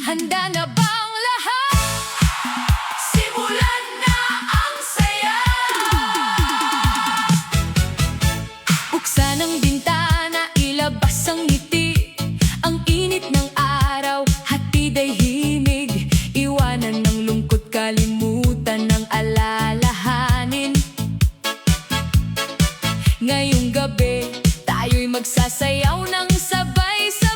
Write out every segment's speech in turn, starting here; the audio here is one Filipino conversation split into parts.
Handa na bang lahat? Simulan na ang saya. Buksan ang bintana, ilabas ang ngiti. Ang init ng araw, hatid ay himig. Iwanan ng lungkot, kalimutan ng alalahanin. Ngayong gabi, tayo'y magsasayaw ng sabay-sabay.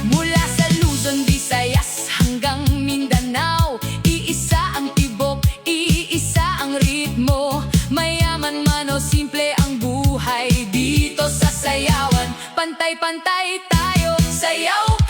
Mula sa Luzon, Visayas hanggang Mindanao, iisa ang tibok, iisa ang ritmo. Mayaman man o simple ang buhay, dito sa sayawan, pantay-pantay tayo, sayaw.